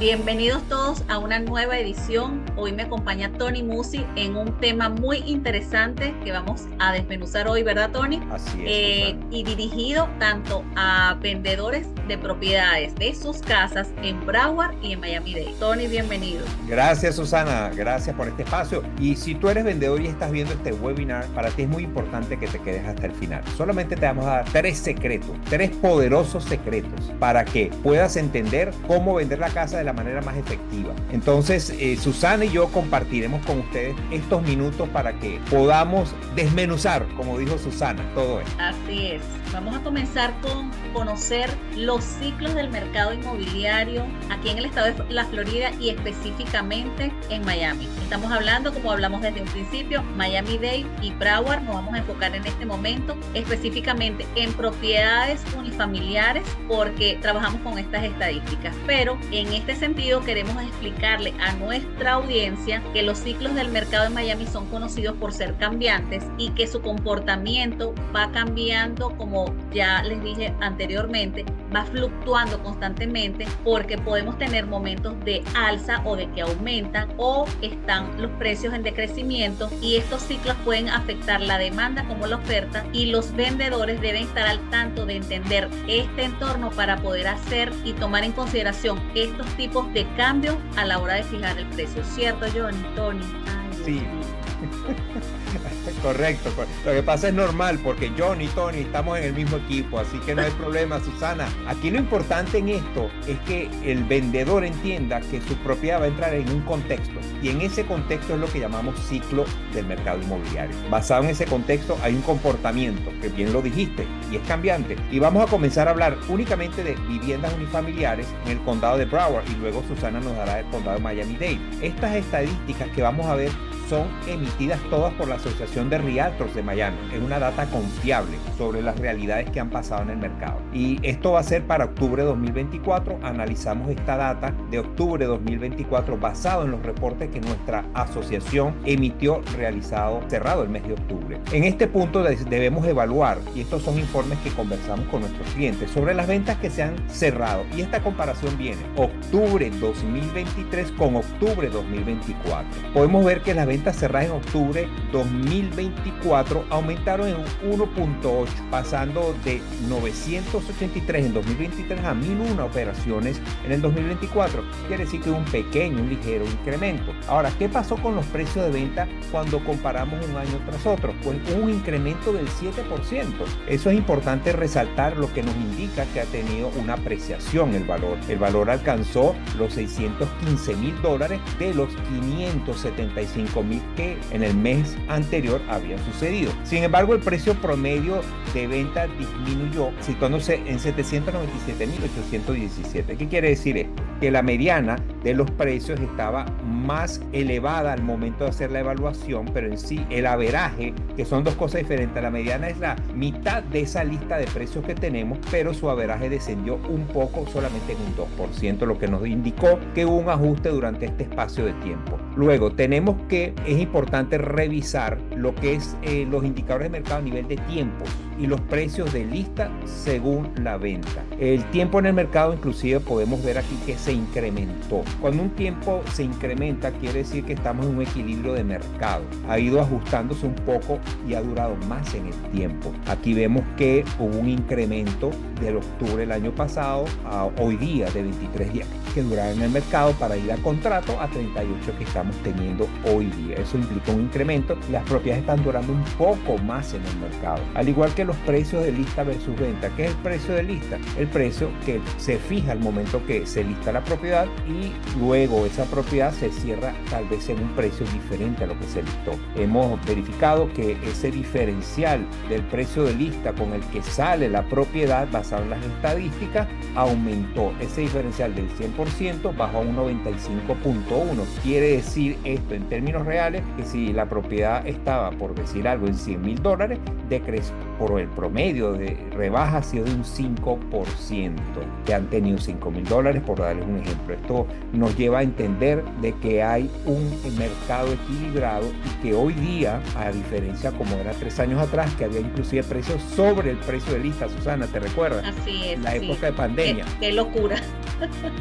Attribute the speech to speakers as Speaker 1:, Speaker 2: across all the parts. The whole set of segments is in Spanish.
Speaker 1: Bienvenidos todos a una nueva edición. Hoy me acompaña Tony Musi en un tema muy interesante que vamos a desmenuzar hoy, ¿verdad, Tony?
Speaker 2: Así es.
Speaker 1: Y dirigido tanto a vendedores de propiedades de sus casas en Broward y en Miami-Dade. Tony, bienvenido.
Speaker 2: Gracias, Susana. Gracias por este espacio. Y si tú eres vendedor y estás viendo este webinar, para ti es muy importante que te quedes hasta el final. Solamente te vamos a dar 3 secretos, 3 poderosos secretos para que puedas entender cómo vender la casa de la manera más efectiva. Entonces, Susana y yo compartiremos con ustedes estos minutos para que podamos desmenuzar, como dijo Susana, todo esto.
Speaker 1: Así es. Vamos a comenzar con conocer los ciclos del mercado inmobiliario aquí en el estado de la Florida y específicamente en Miami. Estamos hablando, como hablamos desde un principio, Miami-Dade y Broward. Nos vamos a enfocar en este momento específicamente en propiedades unifamiliares porque trabajamos con estas estadísticas. Pero en este sentido queremos explicarle a nuestra audiencia que los ciclos del mercado en Miami son conocidos por ser cambiantes y que su comportamiento va cambiando, como ya les dije anteriormente, va fluctuando constantemente porque podemos tener momentos de alza o de que aumentan o están los precios en decrecimiento, y estos ciclos pueden afectar la demanda como la oferta, y los vendedores deben estar al tanto de entender este entorno para poder hacer y tomar en consideración estos tipos de cambios a la hora de fijar el precio. ¿Cierto, Tony? Ay,
Speaker 2: sí. Correcto. Lo que pasa es normal porque John y Tony estamos en el mismo equipo, así que no hay problema, Susana. Aquí lo importante en esto es que el vendedor entienda que su propiedad va a entrar en un contexto, y en ese contexto es lo que llamamos ciclo del mercado inmobiliario. Basado en ese contexto hay un comportamiento que bien lo dijiste y es cambiante, y vamos a comenzar a hablar únicamente de viviendas unifamiliares en el condado de Broward, y luego Susana nos dará el condado de Miami-Dade. Estas estadísticas que vamos a ver son emitidas todas por la Asociación de Realtors de Miami. Es una data confiable sobre las realidades que han pasado en el mercado. Y esto va a ser para octubre de 2024. Analizamos esta data de octubre de 2024 basado en los reportes que nuestra asociación emitió cerrado el mes de octubre. En este punto debemos evaluar, y estos son informes que conversamos con nuestros clientes, sobre las ventas que se han cerrado. Y esta comparación viene octubre 2023 con octubre 2024. Podemos ver que las ventas cerradas en octubre 2024 aumentaron en 1.8, pasando de 983 en 2023 a 1001 operaciones en el 2024. Quiere decir que un ligero incremento. Ahora, ¿qué pasó con los precios de venta cuando comparamos un año tras otro? Pues un incremento del 7%. Eso es importante resaltar, lo que nos indica que ha tenido una apreciación el valor. El valor alcanzó los $615,000 de los $575,000 que en el mes anterior había sucedido. Sin embargo, el precio promedio de venta disminuyó, situándose en $797,817. ¿Qué quiere decir esto? Que la mediana de los precios estaba más elevada al momento de hacer la evaluación, pero en sí el averaje, que son dos cosas diferentes. La mediana es la mitad de esa lista de precios que tenemos, pero su averaje descendió un poco, solamente en un 2%, lo que nos indicó que hubo un ajuste durante este espacio de tiempo. Luego tenemos que es importante revisar lo que es los indicadores de mercado a nivel de tiempos y los precios de lista según la venta. El tiempo en el mercado, inclusive podemos ver aquí que se incrementó. Cuando un tiempo se incrementa, quiere decir que estamos en un equilibrio de mercado. Ha ido ajustándose un poco y ha durado más en el tiempo. Aquí vemos que hubo un incremento del octubre del año pasado a hoy día de 23 días que duraron en el mercado para ir a contrato a 38 que estamos teniendo hoy día. Eso implica un incremento. Las propiedades están durando un poco más en el mercado. Al igual que los precios de lista versus venta. ¿Qué es el precio de lista? El precio que se fija al momento que se lista la propiedad y luego esa propiedad se cierra tal vez en un precio diferente a lo que se listó. Hemos verificado que ese diferencial del precio de lista con el que sale la propiedad basado en las estadísticas aumentó. Ese diferencial del 100% bajó a un 95.1. Quiere decir esto en términos reales que si la propiedad estaba, por decir algo, en $100,000, decreció por el promedio de rebaja ha sido de un 5%, que han tenido $5,000, por darles un ejemplo. Esto nos lleva a entender de que hay un mercado equilibrado y que hoy día, a diferencia como era 3 años atrás, que había inclusive precios sobre el precio de lista. Susana, ¿te recuerdas?
Speaker 1: Así es.
Speaker 2: La época de pandemia.
Speaker 1: Qué locura.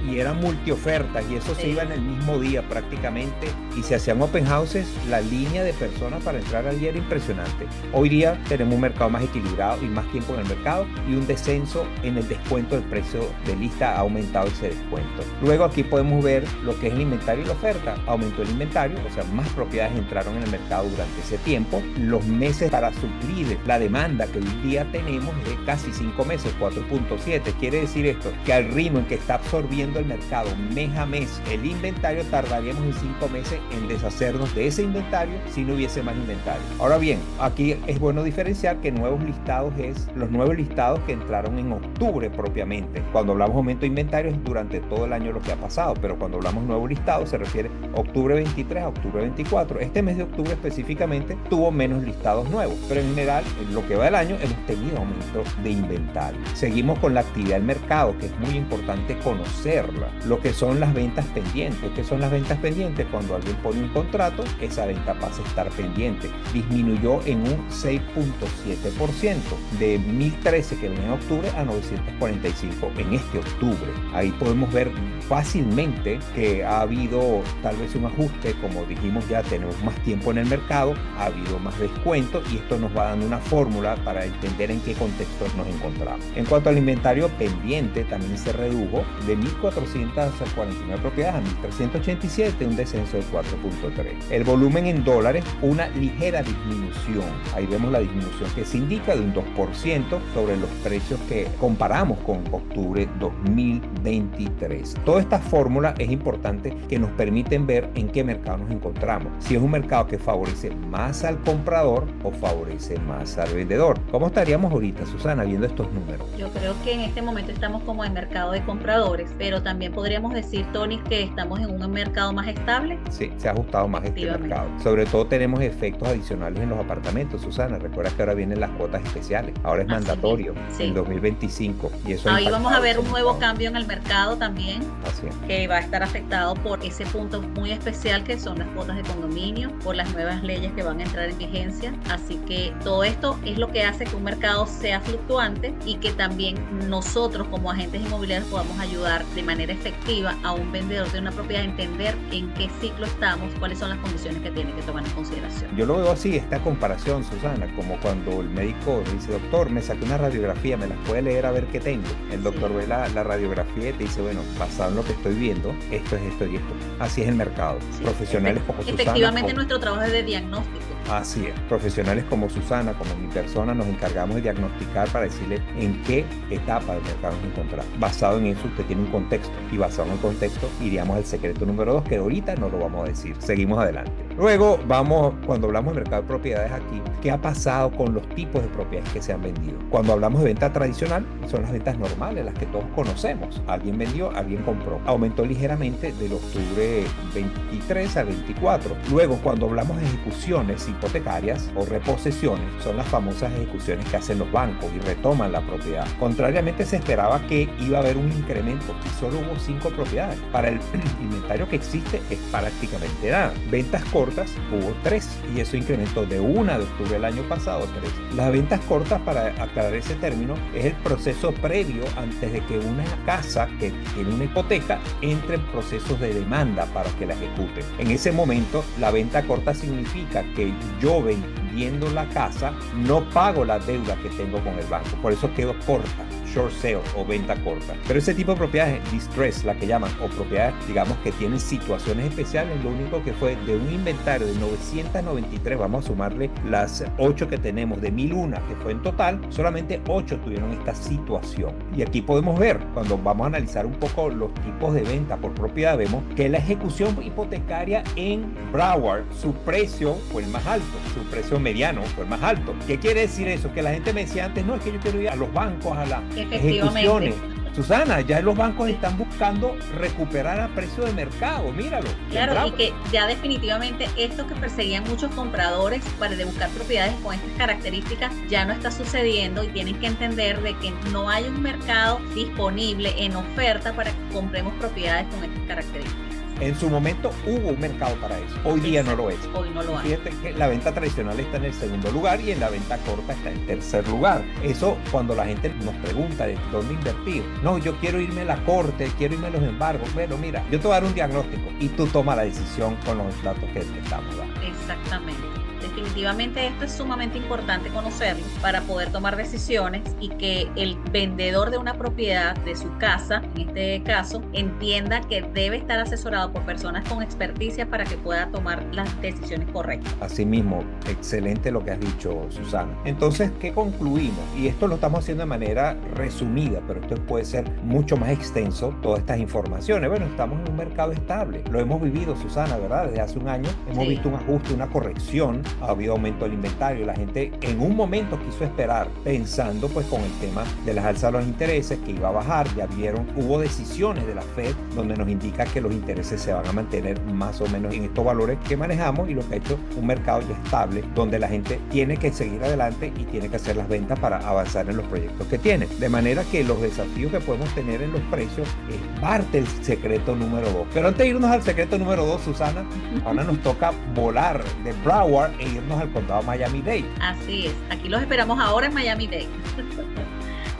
Speaker 2: y eran multiofertas y eso se iba en el mismo día prácticamente y se hacían open houses, la línea de personas para entrar allí era impresionante. Hoy día tenemos un mercado más equilibrado y más tiempo en el mercado y un descenso en el descuento del precio de lista, ha aumentado ese descuento. Luego aquí podemos ver lo que es el inventario y la oferta. Aumentó el inventario, o sea, más propiedades entraron en el mercado durante ese tiempo. Los meses para suplir la demanda que hoy día tenemos es de casi 5 meses, 4.7. Quiere decir esto, que al ritmo en que está absorbiendo el mercado mes a mes el inventario, tardaríamos en 5 meses en deshacernos de ese inventario si no hubiese más inventario. Ahora bien, aquí es bueno diferenciar que nuevos listados es los nuevos listados que entraron en octubre propiamente. Cuando hablamos de aumento de inventario es durante todo el año lo que ha pasado, pero cuando hablamos nuevo listado se refiere octubre 23 a octubre 24. Este mes de octubre específicamente tuvo menos listados nuevos, pero en general en lo que va del año hemos tenido aumento de inventario. Seguimos con la actividad del mercado, que es muy importante conocerla. Lo que son las ventas pendientes. ¿Qué son las ventas pendientes? Cuando alguien pone un contrato, esa venta pasa a estar pendiente. Disminuyó en un 6.7% de 1013 que venía en octubre a 945 en este octubre. Ahí podemos ver fácilmente que ha habido tal vez un ajuste, como dijimos ya tenemos más tiempo en el mercado, ha habido más descuento y esto nos va dando una fórmula para entender en qué contexto nos encontramos. En cuanto al inventario pendiente, también se redujo de 1.449 propiedades a 1.387, un descenso de 4.3. El volumen en dólares, una ligera disminución. Ahí vemos la disminución que se indica de un 2% sobre los precios que comparamos con octubre 2023. Toda esta fórmula es importante que nos permiten ver en qué mercado nos encontramos. Si es un mercado que favorece más al comprador o favorece más al vendedor. ¿Cómo estaríamos ahorita, Susana, viendo estos números?
Speaker 1: Yo creo que en este momento estamos como en mercado de compradores, pero también podríamos decir, Tony, que estamos en un mercado más estable.
Speaker 2: Sí, se ha ajustado más este mercado. Sobre todo tenemos efectos adicionales en los apartamentos, Susana. Recuerda que ahora vienen las cuotas especiales. Ahora es mandatorio en 2025. Y eso
Speaker 1: ahí vamos a ver un nuevo cambio en el mercado también.
Speaker 2: Así es.
Speaker 1: Que va a estar afectado por ese punto muy especial que son las cuotas de condominio, por las nuevas leyes que van a entrar en vigencia. Así que todo esto es lo que hace que un mercado sea fluctuante y que también nosotros como agentes inmobiliarios podamos ayudar de manera efectiva a un vendedor de una propiedad a entender en qué ciclo estamos, cuáles son las condiciones que tiene que tomar en consideración.
Speaker 2: Yo lo veo así, esta comparación, Susana, como cuando el médico dice, doctor, me saqué una radiografía, me las puede leer a ver qué tengo. El doctor ve la radiografía y te dice, bueno, basado en lo que estoy viendo, esto es esto y esto. Así es el mercado. Profesionales como Susana.
Speaker 1: Efectivamente, nuestro trabajo es de diagnóstico.
Speaker 2: Así es. Profesionales como Susana, como mi persona, nos encargamos de diagnosticar para decirle en qué etapa del mercado nos encontramos. Basado en eso, usted tiene un contexto. Y basado en el contexto, iríamos al secreto número 2, que ahorita no lo vamos a decir. Seguimos adelante. Luego vamos, cuando hablamos de mercado de propiedades aquí, ¿qué ha pasado con los tipos de propiedades que se han vendido? Cuando hablamos de venta tradicional, son las ventas normales, las que todos conocemos. Alguien vendió, alguien compró. Aumentó ligeramente del octubre 23 al 24. Luego, cuando hablamos de ejecuciones hipotecarias o reposesiones, son las famosas ejecuciones que hacen los bancos y retoman la propiedad. Contrariamente, se esperaba que iba a haber un incremento y solo hubo 5 propiedades. Para el inventario que existe es prácticamente nada. Ventas cortas hubo 3 y eso incrementó de 1 de octubre del año pasado a 3. Las ventas cortas, para aclarar ese término, es el proceso previo antes de que una casa que tiene una hipoteca entre en procesos de demanda para que la ejecute. En ese momento, la venta corta significa que yo vendiendo la casa no pago la deuda que tengo con el banco, por eso quedo corta. Short sale o venta corta. Pero ese tipo de propiedades, distress, la que llaman, o propiedades, digamos, que tienen situaciones especiales, lo único que fue de un inventario de 993, vamos a sumarle las 8 que tenemos, de 1001 que fue en total, solamente 8 tuvieron esta situación. Y aquí podemos ver, cuando vamos a analizar un poco los tipos de venta por propiedad, vemos que la ejecución hipotecaria en Broward, su precio fue el más alto, su precio mediano fue el más alto. ¿Qué quiere decir eso? Que la gente me decía antes, no, es que yo quiero ir a los bancos, a la ejecuciones. Susana, ya los bancos están buscando recuperar a precio de mercado, míralo.
Speaker 1: Claro, y que ya definitivamente esto que perseguían muchos compradores para de buscar propiedades con estas características ya no está sucediendo y tienen que entender de que no hay un mercado disponible en oferta para que compremos propiedades con estas características.
Speaker 2: En su momento hubo un mercado para eso. Hoy día no lo es.
Speaker 1: Hoy no lo hay.
Speaker 2: Fíjate que la venta tradicional está en el segundo lugar y en la venta corta está en tercer lugar. Eso cuando la gente nos pregunta de dónde invertir. No, yo quiero irme a la corte, quiero irme a los embargos. Bueno, mira, yo te voy a dar un diagnóstico y tú tomas la decisión con los datos que te estamos dando.
Speaker 1: Exactamente. Definitivamente esto es sumamente importante conocerlo para poder tomar decisiones y que el vendedor de una propiedad de su casa, en este caso, entienda que debe estar asesorado por personas con experticia para que pueda tomar las decisiones correctas.
Speaker 2: Asimismo, excelente lo que has dicho, Susana. Entonces, ¿qué concluimos? Y esto lo estamos haciendo de manera resumida, pero esto puede ser mucho más extenso, todas estas informaciones. Bueno, estamos en un mercado estable. Lo hemos vivido, Susana, ¿verdad? Desde hace un año hemos visto un ajuste, una corrección. Ha habido aumento del inventario. La gente en un momento quiso esperar pensando pues con el tema de las alzas de los intereses que iba a bajar. Ya vieron, hubo decisiones de la Fed donde nos indica que los intereses se van a mantener más o menos en estos valores que manejamos y lo que ha hecho un mercado ya estable donde la gente tiene que seguir adelante y tiene que hacer las ventas para avanzar en los proyectos que tiene. De manera que los desafíos que podemos tener en los precios es parte del secreto número 2. Pero antes de irnos al secreto número 2, Susana, ahora nos toca volar de Broward e irnos al condado Miami-Dade.
Speaker 1: Así es, aquí los esperamos ahora en Miami-Dade.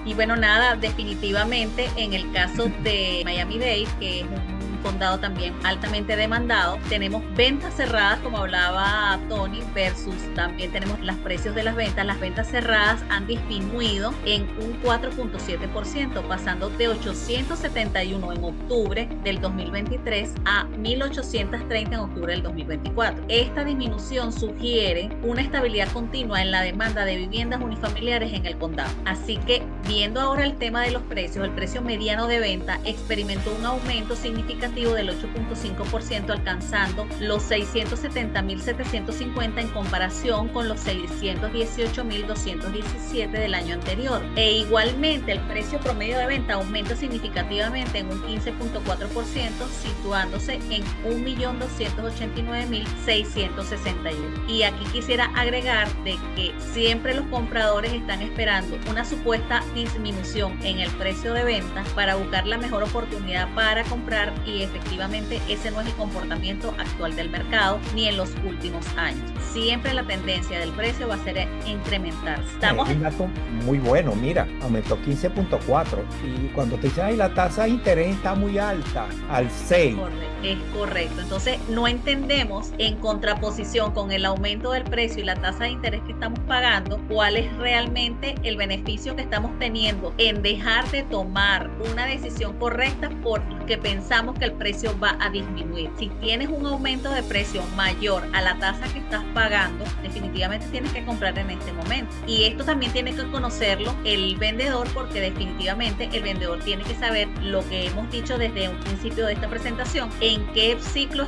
Speaker 1: Y bueno, nada, definitivamente en el caso de Miami-Dade, que es un condado también altamente demandado, tenemos ventas cerradas, como hablaba Tony, versus también tenemos los precios de las ventas. Las ventas cerradas han disminuido en un 4.7%, pasando de 871 en octubre del 2023 a 1830 en octubre del 2024. Esta disminución sugiere una estabilidad continua en la demanda de viviendas unifamiliares en el condado. Así que, viendo ahora el tema de los precios, el precio mediano de venta experimentó un aumento significativo del 8.5%, alcanzando los 670.750 en comparación con los 618.217 del año anterior. E igualmente el precio promedio de venta aumenta significativamente en un 15.4%, situándose en 1.289.661. Y aquí quisiera agregar de que siempre los compradores están esperando una supuesta disminución en el precio de venta para buscar la mejor oportunidad para comprar, y efectivamente ese no es el comportamiento actual del mercado ni en los últimos años. Siempre la tendencia del precio va a ser incrementarse.
Speaker 2: Es un dato muy bueno, mira, aumentó 15.4 y cuando te dicen, ay, la tasa de interés está muy alta, al 6.
Speaker 1: Es correcto. Entonces no entendemos, en contraposición con el aumento del precio y la tasa de interés que estamos pagando, cuál es realmente el beneficio que estamos teniendo en dejar de tomar una decisión correcta porque pensamos que el precio va a disminuir. Si tienes un aumento de precio mayor a la tasa que estás pagando, definitivamente tienes que comprar en este momento. Y esto también tiene que conocerlo el vendedor, porque definitivamente el vendedor tiene que saber lo que hemos dicho desde un principio de esta presentación, en qué ciclo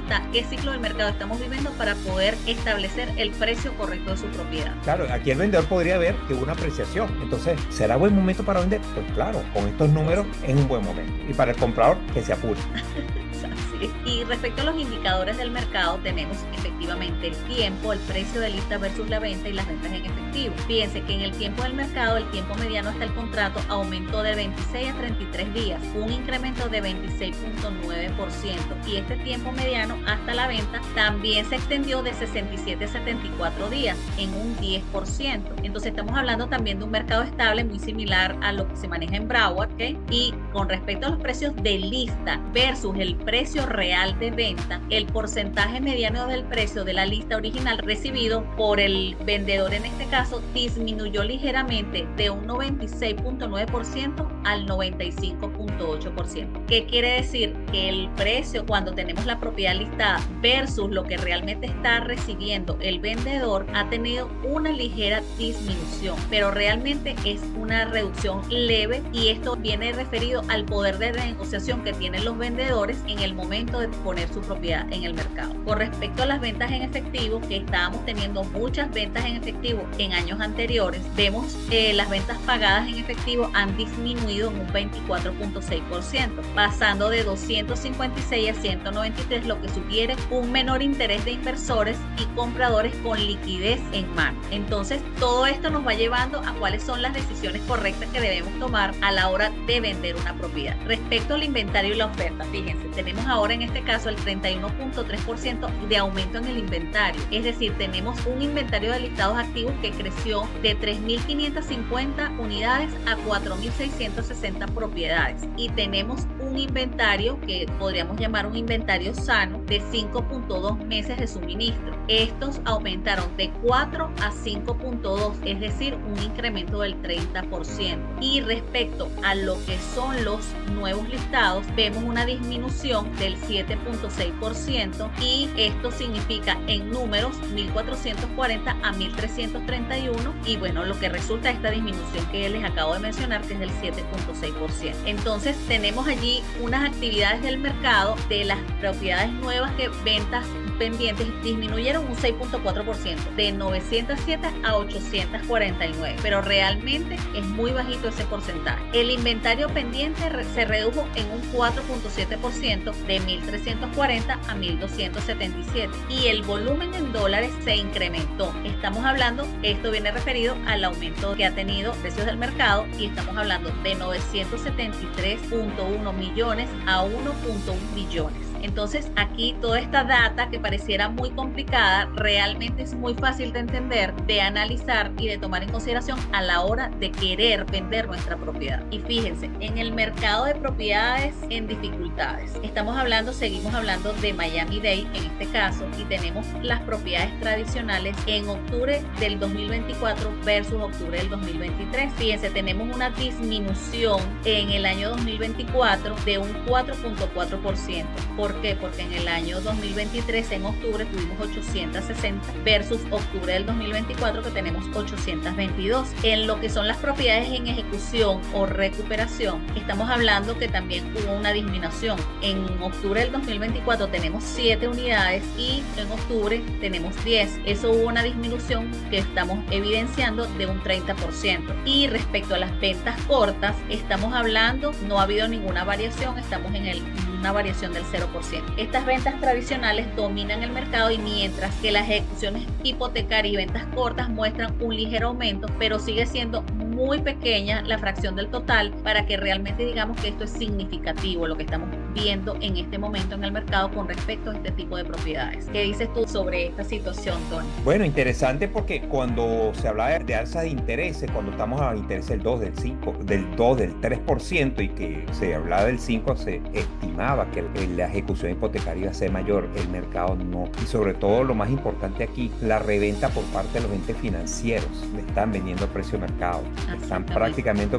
Speaker 1: del mercado estamos viviendo para poder establecer el precio correcto de su propiedad.
Speaker 2: Claro, aquí el vendedor podría ver que hubo una apreciación. Entonces, ¿será buen momento para vender? Pues claro, con estos números es un buen momento. Y para el comprador, que se apure.
Speaker 1: Y respecto a los indicadores del mercado, tenemos efectivamente el tiempo, el precio de lista versus la venta y las ventas en efectivo. Fíjense que en el tiempo del mercado, el tiempo mediano hasta el contrato aumentó de 26 a 33 días, un incremento de 26.9%, y este tiempo mediano hasta la venta también se extendió de 67 a 74 días, en un 10%. Entonces estamos hablando también de un mercado estable muy similar a lo que se maneja en Broward, ¿okay? Y con respecto a los precios de lista versus el precio real de venta, el porcentaje mediano del precio de la lista original recibido por el vendedor en este caso disminuyó ligeramente de un 96.9% al 95.8%. ¿Qué quiere decir? Que el precio cuando tenemos la propiedad listada versus lo que realmente está recibiendo el vendedor ha tenido una ligera disminución, pero realmente es una reducción leve, y esto viene referido al poder de negociación que tienen los vendedores en el momento de poner su propiedad en el mercado. Con respecto a las ventas en efectivo, que estábamos teniendo muchas ventas en efectivo en años anteriores, vemos las ventas pagadas en efectivo han disminuido en un 24.6%, 9.6%, pasando de 256 a 193, lo que sugiere un menor interés de inversores y compradores con liquidez en mano. Entonces, todo esto nos va llevando a cuáles son las decisiones correctas que debemos tomar a la hora de vender una propiedad. Respecto al inventario y la oferta, fíjense, tenemos ahora en este caso el 31.3% de aumento en el inventario, es decir, tenemos un inventario de listados activos que creció de 3.550 unidades a 4.660 propiedades, y tenemos un inventario que podríamos llamar un inventario sano de 5.2 meses de suministro. Estos aumentaron de 4 a 5.2, es decir, un incremento del 30%. Y respecto a lo que son los nuevos listados, vemos una disminución del 7.6%, y esto significa en números 1.440 a 1.331, y bueno, lo que resulta esta disminución que les acabo de mencionar, que es del 7.6%. Entonces tenemos allí unas actividades del mercado de las propiedades nuevas que ventas pendientes disminuyeron un 6.4%, de 907 a 849, pero realmente es muy bajito ese porcentaje. El inventario pendiente se redujo en un 4.7%, de 1.340 a 1.277, y el volumen en dólares se incrementó. Estamos hablando, esto viene referido al aumento que ha tenido precios del mercado, y estamos hablando de 973.1 millones a 1.1 billones. Entonces aquí toda esta data que pareciera muy complicada realmente es muy fácil de entender, de analizar y de tomar en consideración a la hora de querer vender nuestra propiedad. Y fíjense, en el mercado de propiedades en dificultades, seguimos hablando de Miami-Dade en este caso, y tenemos las propiedades tradicionales en octubre del 2024 versus octubre del 2023. Fíjense, tenemos una disminución en el año 2024 de un 4.4%. ¿Por qué? Porque en el año 2023, en octubre, tuvimos 860 versus octubre del 2024 que tenemos 822. En lo que son las propiedades en ejecución o recuperación, estamos hablando que también hubo una disminución. En octubre del 2024 tenemos 7 unidades y en octubre tenemos 10. Eso hubo una disminución que estamos evidenciando de un 30%. Y respecto a las ventas cortas, estamos hablando, no ha habido ninguna variación, estamos en una variación del 0%. Estas ventas tradicionales dominan el mercado, y mientras que las ejecuciones hipotecarias y ventas cortas muestran un ligero aumento, pero sigue siendo muy pequeña la fracción del total para que realmente digamos que esto es significativo, lo que estamos viendo en este momento en el mercado con respecto a este tipo de propiedades. ¿Qué dices tú sobre esta situación, Tony?
Speaker 2: Bueno, interesante, porque cuando se habla de alza de intereses, cuando estamos a intereses del 2, del 5, del 2, del 3%, y que se hablaba del 5, se estimaba que la ejecución hipotecaria iba a ser mayor, el mercado no. Y sobre todo, lo más importante aquí, la reventa por parte de los entes financieros. Le están vendiendo a precio de mercado. Están prácticamente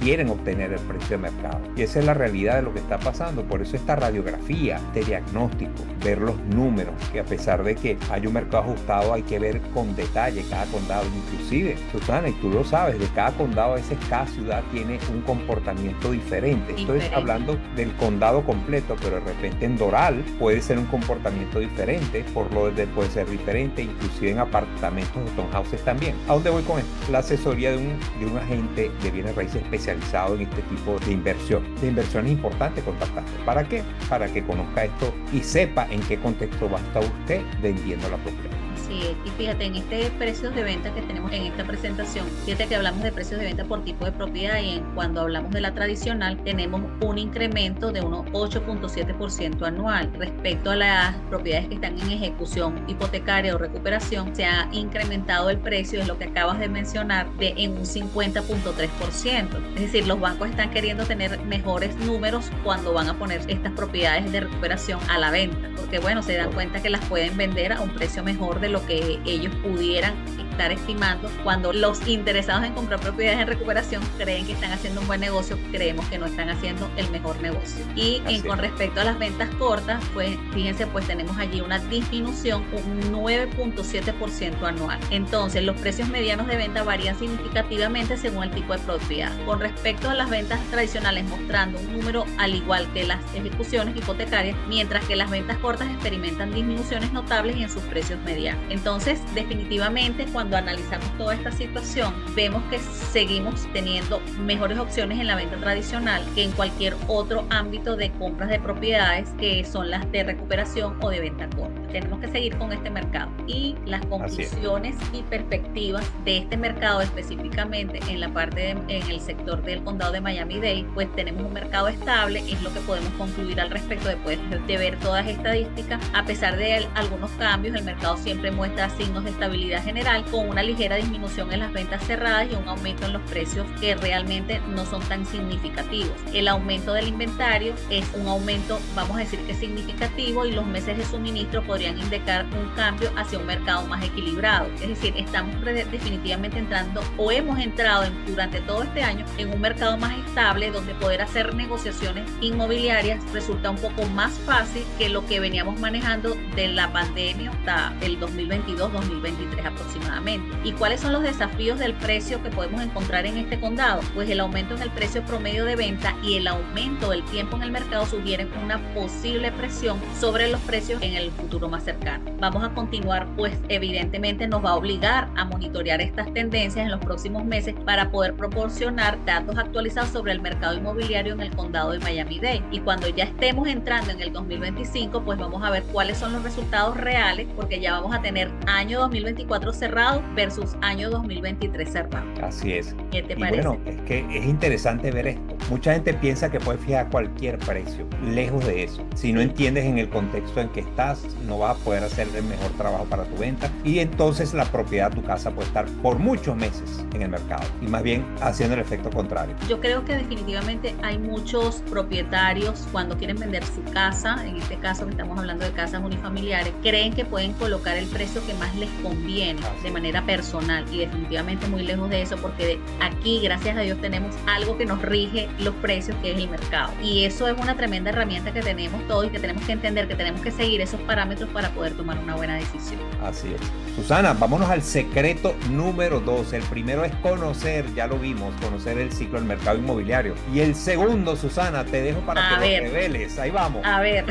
Speaker 2: quieren obtener el precio de mercado. Y esa es la realidad de lo que está pasando. Por eso esta radiografía, este diagnóstico, ver los números, que a pesar de que hay un mercado ajustado, hay que ver con detalle cada condado. Inclusive, Susana, y tú lo sabes, de cada condado, a veces cada ciudad tiene un comportamiento diferente. Estoy hablando del condado completo, pero de repente en Doral puede ser un comportamiento diferente, por lo de puede ser diferente, inclusive en apartamentos o townhouses también. ¿A dónde voy con esto? La asesoría de un agente de bienes raíces especializado en este tipo de inversión. De inversión es importante contactarse. ¿Para qué? Para que conozca esto y sepa en qué contexto va a estar usted vendiendo la propiedad.
Speaker 1: Sí, y fíjate, en este precios de venta que tenemos en esta presentación, fíjate que hablamos de precios de venta por tipo de propiedad, y cuando hablamos de la tradicional tenemos un incremento de unos 8.7% anual. Respecto a las propiedades que están en ejecución hipotecaria o recuperación, se ha incrementado el precio, es lo que acabas de mencionar, en un 50.3%. Es decir, los bancos están queriendo tener mejores números cuando van a poner estas propiedades de recuperación a la venta, porque bueno, se dan cuenta que las pueden vender a un precio mejor de lo que ellos pudieran estar estimando. Cuando los interesados en comprar propiedades en recuperación creen que están haciendo un buen negocio, creemos que no están haciendo el mejor negocio. Y con respecto a las ventas cortas, pues fíjense, pues tenemos allí una disminución, un 9.7% anual. Entonces los precios medianos de venta varían significativamente según el tipo de propiedad. Con respecto a las ventas tradicionales, mostrando un número al igual que las ejecuciones hipotecarias, mientras que las ventas cortas cortas experimentan disminuciones notables en sus precios medianos. Entonces, definitivamente, cuando analizamos toda esta situación, vemos que seguimos teniendo mejores opciones en la venta tradicional que en cualquier otro ámbito de compras de propiedades, que son las de recuperación o de venta corta. Tenemos que seguir con este mercado, y las conclusiones y perspectivas de este mercado específicamente en la parte en el sector del condado de Miami-Dade, pues tenemos un mercado estable, es lo que podemos concluir al respecto después de ver todas las estadísticas. A pesar de algunos cambios, el mercado siempre muestra signos de estabilidad general, con una ligera disminución en las ventas cerradas y un aumento en los precios que realmente no son tan significativos. El aumento del inventario es un aumento, vamos a decir, que significativo, y los meses de suministro podrían indicar un cambio hacia un mercado más equilibrado. Es decir, estamos definitivamente entrando, o hemos entrado durante todo este año, en un mercado más estable, donde poder hacer negociaciones inmobiliarias resulta un poco más fácil que lo que veníamos manejando de la pandemia hasta el 2022-2023 aproximadamente. ¿Y cuáles son los desafíos del precio que podemos encontrar en este condado? Pues el aumento en el precio promedio de venta y el aumento del tiempo en el mercado sugieren una posible presión sobre los precios en el futuro más cercano. Vamos a continuar, pues evidentemente nos va a obligar a monitorear estas tendencias en los próximos meses para poder proporcionar datos actualizados sobre el mercado inmobiliario en el condado de Miami-Dade. Y cuando ya estemos entrando en el 2025, pues vamos a ver cuáles son los resultados reales, porque ya vamos a tener año 2024 cerrado versus año 2023 cerrado.
Speaker 2: Así es.
Speaker 1: ¿Qué te parece?
Speaker 2: Bueno, es que es interesante ver esto. Mucha gente piensa que puedes fijar cualquier precio. Lejos de eso. Si no entiendes en el contexto en que estás, no vas a poder hacer el mejor trabajo para tu venta, y entonces la propiedad de tu casa puede estar por muchos meses en el mercado, y más bien haciendo el efecto contrario.
Speaker 1: Yo creo que definitivamente hay muchos propietarios, cuando quieren vender su casa, en este caso que estamos hablando de casas unifamiliares, creen que pueden colocar el precio que más les conviene de manera personal, y definitivamente muy lejos de eso, porque aquí, gracias a Dios, tenemos algo que nos rige los precios, que es el mercado, y eso es una tremenda herramienta que tenemos todos, y que tenemos que entender que tenemos que seguir esos parámetros para poder tomar una buena decisión.
Speaker 2: Así es. Susana, vámonos al secreto número 2. El primero es conocer, ya lo vimos, conocer el ciclo del mercado inmobiliario. Y el segundo, Susana, te dejo para que lo reveles. Ahí vamos.
Speaker 1: A ver.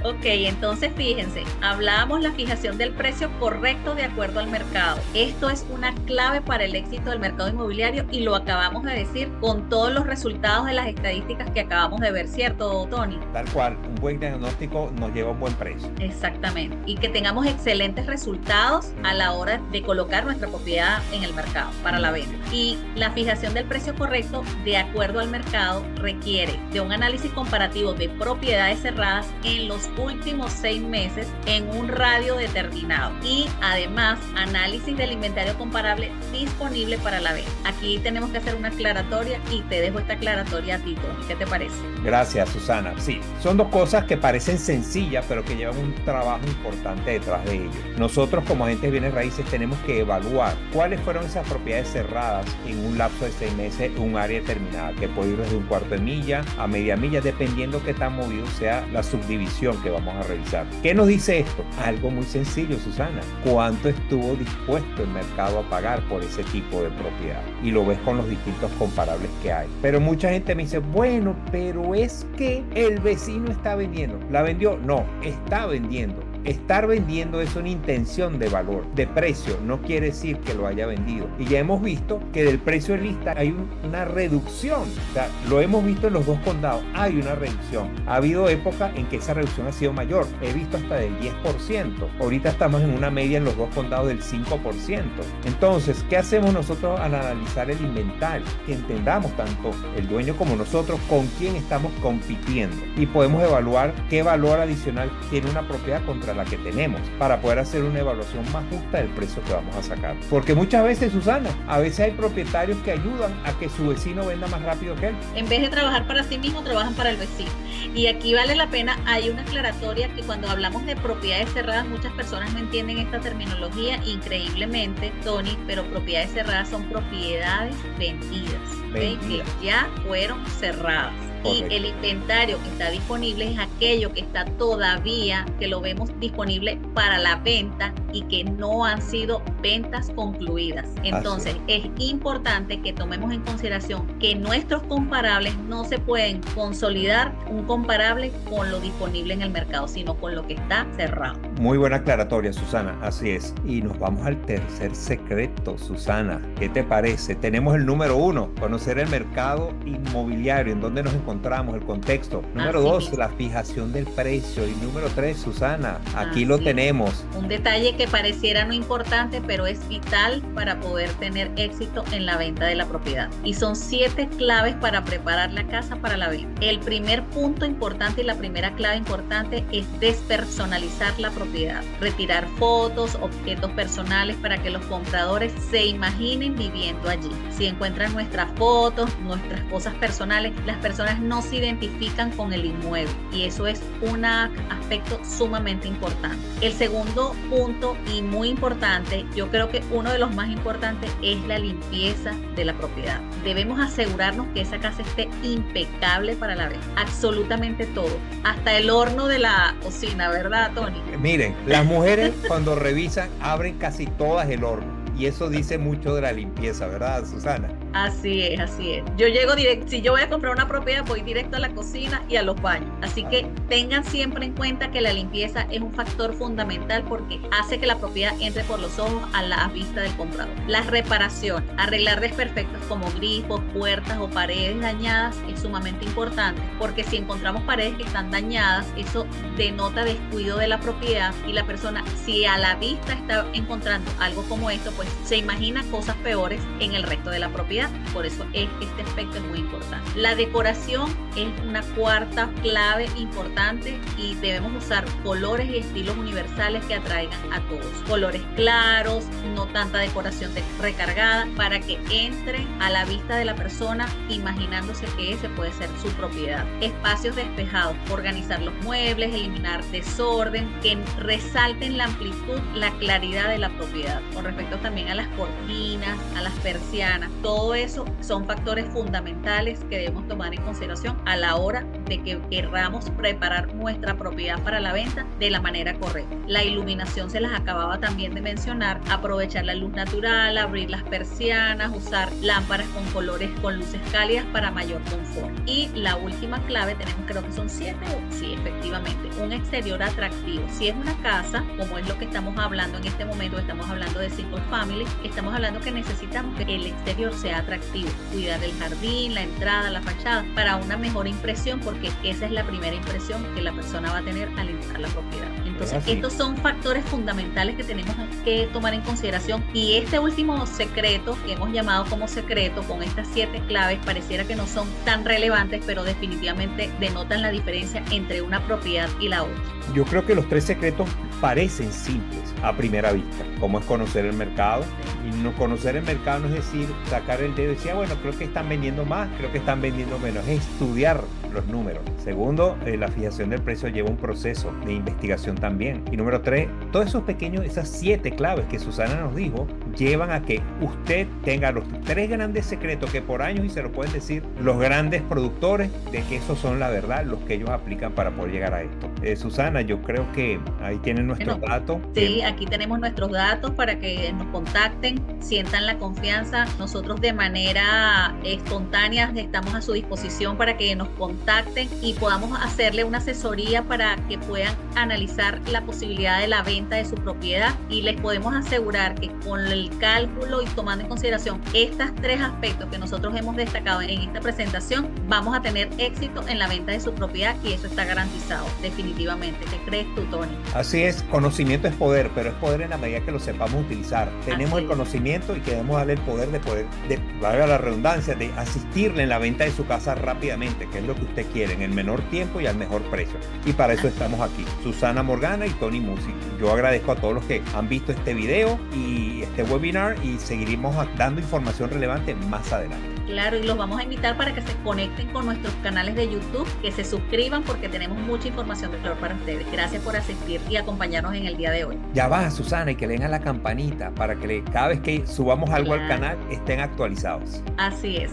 Speaker 1: Ok, entonces fíjense, hablábamos la fijación del precio correcto de acuerdo al mercado. Esto es una clave para el éxito del mercado inmobiliario, y lo acabamos de decir con todos los resultados de las estadísticas que acabamos de ver, ¿cierto, Tony?
Speaker 2: Tal cual, un buen diagnóstico nos lleva a un buen precio.
Speaker 1: Exactamente, y que tengamos excelentes resultados a la hora de colocar nuestra propiedad en el mercado para la venta. Y la fijación del precio correcto de acuerdo al mercado requiere de un análisis comparativo de propiedades cerradas en los últimos 6 meses en un radio determinado, y además análisis del inventario comparable disponible para la venta. Aquí tenemos que hacer una aclaratoria, y te dejo esta aclaratoria a ti, Tony. ¿Qué te parece?
Speaker 2: Gracias, Susana. Sí, son dos cosas que parecen sencillas, pero que llevan un trabajo importante detrás de ellos. Nosotros, como agentes de bienes raíces, tenemos que evaluar cuáles fueron esas propiedades cerradas en un lapso de 6 meses en un área determinada, que puede ir desde un cuarto de milla a media milla, dependiendo qué tan movido sea la subdivisión que vamos a revisar. ¿Qué nos dice esto? Algo muy sencillo, Susana. ¿Cuánto estuvo dispuesto el mercado a pagar por ese tipo de propiedad? Y lo ves con los distintos comparables que hay. Pero mucha gente me dice, bueno, pero es que el vecino está vendiendo. ¿La vendió? No, está vendiendo. Estar vendiendo es una intención de valor, de precio, no quiere decir que lo haya vendido. Y ya hemos visto que del precio de lista hay una reducción. O sea, lo hemos visto en los dos condados, hay una reducción. Ha habido época en que esa reducción ha sido mayor, he visto hasta del 10%. Ahorita estamos en una media en los dos condados del 5%. Entonces, ¿qué hacemos nosotros al analizar el inventario? Que entendamos tanto el dueño como nosotros con quién estamos compitiendo, y podemos evaluar qué valor adicional tiene una propiedad contra la que tenemos, para poder hacer una evaluación más justa del precio que vamos a sacar. Porque muchas veces, Susana, a veces hay propietarios que ayudan a que su vecino venda más rápido que él.
Speaker 1: En vez de trabajar para sí mismo, trabajan para el vecino. Y aquí vale la pena, hay una aclaratoria, que cuando hablamos de propiedades cerradas, muchas personas no entienden esta terminología, increíblemente, Tony, pero propiedades cerradas son propiedades vendidas. que ya fueron cerradas.
Speaker 2: Correcto.
Speaker 1: Y el inventario que está disponible es aquello que está todavía, que lo vemos disponible para la venta y que no han sido ventas concluidas. Entonces, es importante que tomemos en consideración que nuestros comparables no se pueden consolidar un comparable con lo disponible en el mercado, sino con lo que está cerrado.
Speaker 2: Muy buena aclaratoria, Susana, así es. Y nos vamos al tercer secreto, Susana. ¿Qué te parece? Tenemos el número 1, conocer el mercado inmobiliario, en dónde nos encontramos, el contexto. Número 2, la fijación del precio. Y número 3, Susana, aquí lo tenemos.
Speaker 1: Un detalle que pareciera no importante, pero es vital para poder tener éxito en la venta de la propiedad. Y son 7 claves para preparar la casa para la venta. El primer punto importante y la primera clave importante es despersonalizar la propiedad. Retirar fotos, objetos personales para que los compradores se imaginen viviendo allí. Si encuentran nuestras fotos, nuestras cosas personales, las personas no se identifican con el inmueble y eso es un aspecto sumamente importante. El segundo punto y muy importante, yo creo que uno de los más importantes es la limpieza de la propiedad. Debemos asegurarnos que esa casa esté impecable para la venta. Absolutamente todo, hasta el horno de la cocina, ¿verdad, Tony?
Speaker 2: Miren, las mujeres cuando revisan abren casi todas el horno. Y eso dice mucho de la limpieza, ¿verdad, Susana?
Speaker 1: Así es, así es. Yo llego directo, si yo voy a comprar una propiedad, voy directo a la cocina y a los baños. Así que tengan siempre en cuenta que la limpieza es un factor fundamental porque hace que la propiedad entre por los ojos a la vista del comprador. Las reparaciones, arreglar desperfectos como grifos, puertas o paredes dañadas es sumamente importante porque si encontramos paredes que están dañadas, eso denota descuido de la propiedad y la persona, si a la vista está encontrando algo como esto, pues se imagina cosas peores en el resto de la propiedad. Por eso este aspecto es muy importante. La decoración es una cuarta clave importante y debemos usar colores y estilos universales que atraigan a todos. Colores claros, no tanta decoración recargada para que entre a la vista de la persona imaginándose que ese puede ser su propiedad. Espacios despejados, organizar los muebles, eliminar desorden, que resalten la amplitud, la claridad de la propiedad. Con respecto también a las cortinas, a las persianas, todo eso son factores fundamentales que debemos tomar en consideración a la hora de que querramos preparar nuestra propiedad para la venta de la manera correcta. La iluminación se las acababa también de mencionar, aprovechar la luz natural, abrir las persianas, usar lámparas con colores, con luces cálidas para mayor confort. Y la última clave, tenemos creo que son 7, sí, efectivamente, un exterior atractivo. Si es una casa, como es lo que estamos hablando en este momento, estamos hablando de single family, estamos hablando que necesitamos que el exterior sea atractivo, cuidar el jardín, la entrada, la fachada para una mejor impresión porque esa es la primera impresión que la persona va a tener al entrar a la propiedad. Entonces, estos son factores fundamentales que tenemos que tomar en consideración y este último secreto que hemos llamado como secreto con estas 7 claves pareciera que no son tan relevantes, pero definitivamente denotan la diferencia entre una propiedad y la otra.
Speaker 2: Yo creo que los 3 secretos parecen simples a primera vista, como es conocer el mercado. Y no conocer el mercado no es decir, sacar el dedo y decir, bueno, creo que están vendiendo más, creo que están vendiendo menos. Es estudiar los números. Segundo, la fijación del precio lleva un proceso de investigación también. Y número 3, todos esos pequeños, esas 7 claves que Susana nos dijo, llevan a que usted tenga los 3 grandes secretos que por años, y se lo pueden decir los grandes productores, de que esos son la verdad, los que ellos aplican para poder llegar a esto. Susana, yo creo que ahí tienen nuestros datos.
Speaker 1: Sí, aquí tenemos nuestros datos para que nos contacten, sientan la confianza. Nosotros de manera espontánea estamos a su disposición para que nos contacten y podamos hacerle una asesoría para que puedan analizar la posibilidad de la venta de su propiedad y les podemos asegurar que con el cálculo y tomando en consideración estos 3 aspectos que nosotros hemos destacado en esta presentación, vamos a tener éxito en la venta de su propiedad y eso está garantizado definitivamente. ¿Qué crees tú, Tony?
Speaker 2: Así es, conocimiento es poder, pero es poder en la medida que lo sepamos utilizar. Tenemos el conocimiento y queremos darle el poder de valga la redundancia, de asistirle en la venta de su casa rápidamente, que es lo que usted quiere, en el menor tiempo y al mejor precio. Y para eso estamos aquí, Susana Morgana y Tony Musi. Yo agradezco a todos los que han visto este video y este webinar y seguiremos dando información relevante más adelante.
Speaker 1: Claro, y los vamos a invitar para que se conecten con nuestros canales de YouTube, que se suscriban porque tenemos mucha información de valor para ustedes. Gracias por asistir y acompañarnos en el día de hoy.
Speaker 2: Ya va, Susana, y que le den a la campanita para que cada vez que subamos algo al
Speaker 1: Claro.
Speaker 2: canal estén actualizados.
Speaker 1: Así es.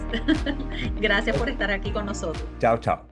Speaker 1: Gracias por estar aquí con nosotros.
Speaker 2: Chao, chao.